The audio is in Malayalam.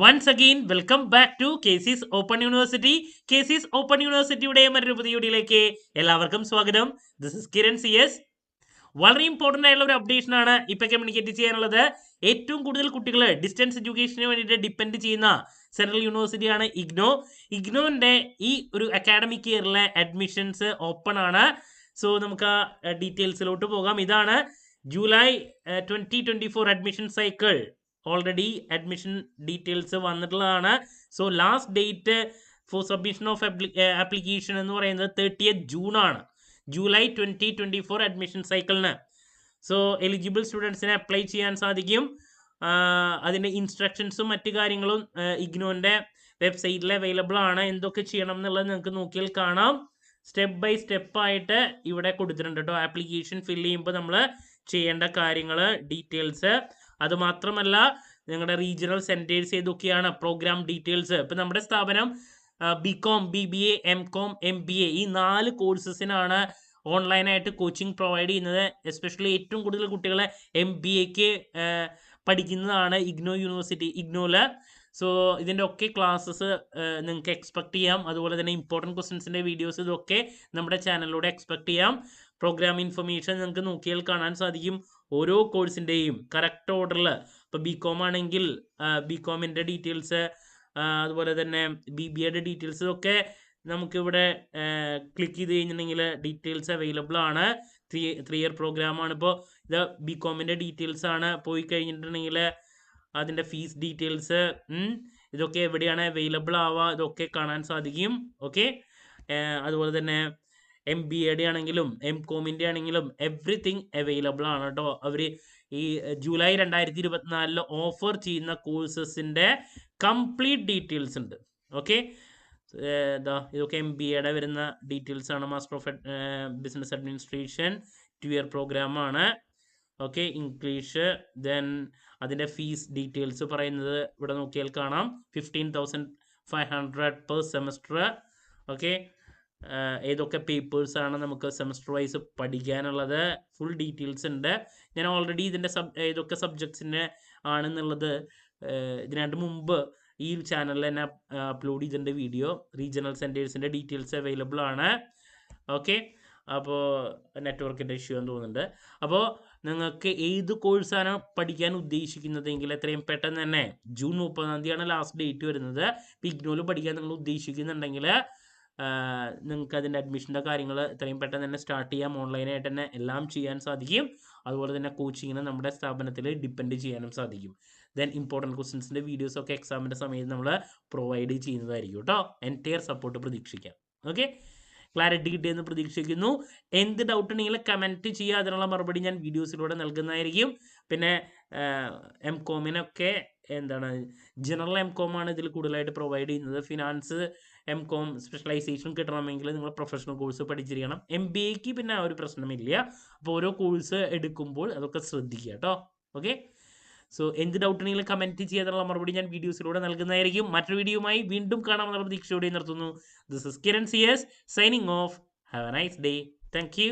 Once again, welcome back to KC's Open University. KC's Open Universityയുടെ മറ്റൊരു പുതിയ വീഡിയോയിലേക്ക് എല്ലാവർക്കും സ്വാഗതം. This is Kiran CS. വളരെ ഇമ്പോർട്ടൻ്റ് ആയിട്ടുള്ള ഒരു അപ്ഡേഷൻ ആണ് ഇപ്പൊ കമ്മ്യൂണിക്കേറ്റ് ചെയ്യാനുള്ളത്. ഏറ്റവും കൂടുതൽ കുട്ടികൾ ഡിസ്റ്റൻസ് എഡ്യൂക്കേഷന് വേണ്ടിയിട്ട് ഡിപ്പെൻഡ് ചെയ്യുന്ന സെൻട്രൽ യൂണിവേഴ്സിറ്റിയാണ് ഇഗ്നോ. ഇഗ്നോന്റെ ഈ ഒരു അക്കാഡമിക് ഇയറിലെ അഡ്മിഷൻസ് ഓപ്പൺ ആണ്. സോ നമുക്ക് ഡീറ്റെയിൽസിലോട്ട് പോകാം. ഇതാണ് July 2024 admission cycle. Already admission details വന്നിട്ടുള്ളതാണ്. So last date for submission of application എന്ന് പറയുന്നത് 30th June ആണ്. ജൂലൈ 2024 അഡ്മിഷൻ സൈക്കിളിന്. സോ എലിജിബിൾ സ്റ്റുഡൻസിനെ അപ്ലൈ ചെയ്യാൻ സാധിക്കും. അതിൻ്റെ ഇൻസ്ട്രക്ഷൻസും മറ്റു കാര്യങ്ങളും ഇഗ്നോൻ്റെ വെബ്സൈറ്റിൽ അവൈലബിൾ ആണ്. എന്തൊക്കെ ചെയ്യണം എന്നുള്ളത് നിങ്ങൾക്ക് നോക്കിയാൽ കാണാം. സ്റ്റെപ്പ് ബൈ സ്റ്റെപ്പ് ആയിട്ട് ഇവിടെ കൊടുത്തിട്ടുണ്ട് കേട്ടോ. ആപ്ലിക്കേഷൻ ഫില്ല് ചെയ്യുമ്പോൾ നമ്മൾ ചെയ്യേണ്ട കാര്യങ്ങൾ, ഡീറ്റെയിൽസ്. അതുമാത്രമല്ല നിങ്ങളുടെ റീജിയണൽ സെൻറ്റേഴ്സ് ഏതൊക്കെയാണ്, പ്രോഗ്രാം ഡീറ്റെയിൽസ്. ഇപ്പം നമ്മുടെ സ്ഥാപനം BCom, BBA, MCom, MBA ഈ 4 കോഴ്സസിനാണ് ഓൺലൈനായിട്ട് കോച്ചിങ് പ്രൊവൈഡ് ചെയ്യുന്നത്. എസ്പെഷ്യലി ഏറ്റവും കൂടുതൽ കുട്ടികളെ MBAക്ക് പഠിക്കുന്നതാണ് ഇഗ്നോ യൂണിവേഴ്സിറ്റി, ഇഗ്നോയിൽ. സോ ഇതിൻ്റെ ഒക്കെ ക്ലാസ്സസ് നിങ്ങൾക്ക് എക്സ്പെക്ട് ചെയ്യാം. അതുപോലെ തന്നെ ഇമ്പോർട്ടൻറ്റ് ക്വസ്റ്റ്യൻസിൻ്റെ വീഡിയോസ് ഇതൊക്കെ നമ്മുടെ ചാനലിലൂടെ എക്സ്പെക്ട് ചെയ്യാം. പ്രോഗ്രാം ഇൻഫർമേഷൻ നിങ്ങൾക്ക് നോക്കിയാൽ കാണാൻ സാധിക്കും. ഓരോ കോഴ്സിൻ്റെയും കറക്റ്റ് ഓർഡറിൽ. ഇപ്പോൾ BCom ആണെങ്കിൽ BComൻ്റെ ഡീറ്റെയിൽസ്, അതുപോലെ തന്നെ BBAയുടെ ഡീറ്റെയിൽസ് ഒക്കെ നമുക്കിവിടെ ക്ലിക്ക് ചെയ്ത് കഴിഞ്ഞിട്ടുണ്ടെങ്കിൽ ഡീറ്റെയിൽസ് അവൈലബിൾ ആണ്. 3 ഇയർ പ്രോഗ്രാമാണ്. ഇപ്പോൾ ഇത് BComൻ്റെ ഡീറ്റെയിൽസ് ആണ്. പോയി കഴിഞ്ഞിട്ടുണ്ടെങ്കിൽ അതിൻ്റെ ഫീസ് ഡീറ്റെയിൽസ്, ഇതൊക്കെ എവിടെയാണ് അവൈലബിൾ ആവുക ഇതൊക്കെ കാണാൻ സാധിക്കും. ഓക്കെ, അതുപോലെ തന്നെ MBAയുടെ ആണെങ്കിലും MComൻ്റെ ആണെങ്കിലും എവ്രിതിങ് അവൈലബിൾ ആണ് കേട്ടോ. അവർ ഈ ജൂലൈ 2024 ഓഫർ ചെയ്യുന്ന കോഴ്സസിൻ്റെ കംപ്ലീറ്റ് ഡീറ്റെയിൽസ് ഉണ്ട്. ഓക്കെ, ഇതൊക്കെ MBAയുടെ വരുന്ന ഡീറ്റെയിൽസ് ആണ്. Master of business administration 2 year പ്രോഗ്രാമാണ്. Okay, English. ദെൻ അതിൻ്റെ ഫീസ് ഡീറ്റെയിൽസ് പറയുന്നത് ഇവിടെ നോക്കിയാൽ കാണാം. 15,500 പെർ സെമസ്റ്റർ. ഓക്കെ, ഏതൊക്കെ പേപ്പേഴ്സാണ് നമുക്ക് സെമസ്റ്റർ വൈസ് പഠിക്കാനുള്ളത്, ഫുൾ ഡീറ്റെയിൽസ് ഉണ്ട്. ഞാൻ ഓൾറെഡി ഇതിൻ്റെ ഏതൊക്കെ സബ്ജക്ട്സിൻ്റെ ആണെന്നുള്ളത് ഇതിനായിട്ട് മുമ്പ് ഈ ചാനലിൽ തന്നെ അപ്ലോഡ് ചെയ്തിട്ടുണ്ട് വീഡിയോ. റീജിയണൽ സെൻറ്റേഴ്സിൻ്റെ ഡീറ്റെയിൽസ് അവൈലബിൾ ആണ്. ഓക്കെ, അപ്പോൾ നെറ്റ്വർക്കിൻ്റെ ഇഷ്യൂ എന്ന് തോന്നുന്നുണ്ട്. അപ്പോൾ നിങ്ങൾക്ക് ഏത് കോഴ്സാണ് പഠിക്കാൻ ഉദ്ദേശിക്കുന്നതെങ്കിൽ എത്രയും പെട്ടെന്ന് തന്നെ ജൂൺ 30 ലാസ്റ്റ് ഡേറ്റ് വരുന്നത്. ഇപ്പോൾ ഇഗ്നോയിൽ പഠിക്കാൻ നിങ്ങൾ ഉദ്ദേശിക്കുന്നുണ്ടെങ്കിൽ നിങ്ങൾക്ക് അതിൻ്റെ അഡ്മിഷൻ്റെ കാര്യങ്ങൾ എത്രയും പെട്ടെന്ന് തന്നെ സ്റ്റാർട്ട് ചെയ്യാം. ഓൺലൈനായിട്ട് തന്നെ എല്ലാം ചെയ്യാൻ സാധിക്കും. അതുപോലെ തന്നെ കോച്ചിങ്ങിന് നമ്മുടെ സ്ഥാപനത്തിൽ ഡിപ്പെൻഡ് ചെയ്യാനും സാധിക്കും. ദെൻ ഇമ്പോർട്ടൻറ്റ് ക്വസ്റ്റ്യൻസിൻ്റെ വീഡിയോസൊക്കെ എക്സാമിൻ്റെ സമയത്ത് നമ്മൾ പ്രൊവൈഡ് ചെയ്യുന്നതായിരിക്കും കേട്ടോ. എൻറ്റയർ സപ്പോർട്ട് പ്രതീക്ഷിക്കാം. ഓക്കെ, ക്ലാരിറ്റി കിട്ടിയെന്ന് പ്രതീക്ഷിക്കുന്നു. എന്ത് ഡൗട്ട് ഉണ്ടെങ്കിലും കമൻറ്റ് ചെയ്യുക. അതിനുള്ള മറുപടി ഞാൻ വീഡിയോസിലൂടെ നൽകുന്നതായിരിക്കും. പിന്നെ MComനൊക്കെ എന്താണ്, ജനറൽ MCom ആണ് ഇതിൽ കൂടുതലായിട്ട് പ്രൊവൈഡ് ചെയ്യുന്നത്. ഫിനാൻസ് MCom സ്പെഷ്യലൈസേഷൻ കിട്ടണമെങ്കിൽ നിങ്ങൾ പ്രൊഫഷണൽ കോഴ്സ് പഠിച്ചിരിക്കണം. MBAക്ക് പിന്നെ ആ ഒരു പ്രശ്നമില്ല. അപ്പോൾ ഓരോ കോഴ്സ് എടുക്കുമ്പോൾ അതൊക്കെ ശ്രദ്ധിക്കുക കേട്ടോ. ഓക്കെ, സോ എന്ത് ഡൗട്ട് ഉണ്ടെങ്കിലും കമൻറ്റ് ചെയ്യാനുള്ള മറുപടി ഞാൻ വീഡിയോസിലൂടെ നൽകുന്നതായിരിക്കും. മറ്റൊരു വീഡിയോയുമായി വീണ്ടും കാണാമെന്നുള്ള പ്രതീക്ഷയോടെ നിർത്തുന്നു. This is Kiran CS signing off. Have a nice day. Thank U.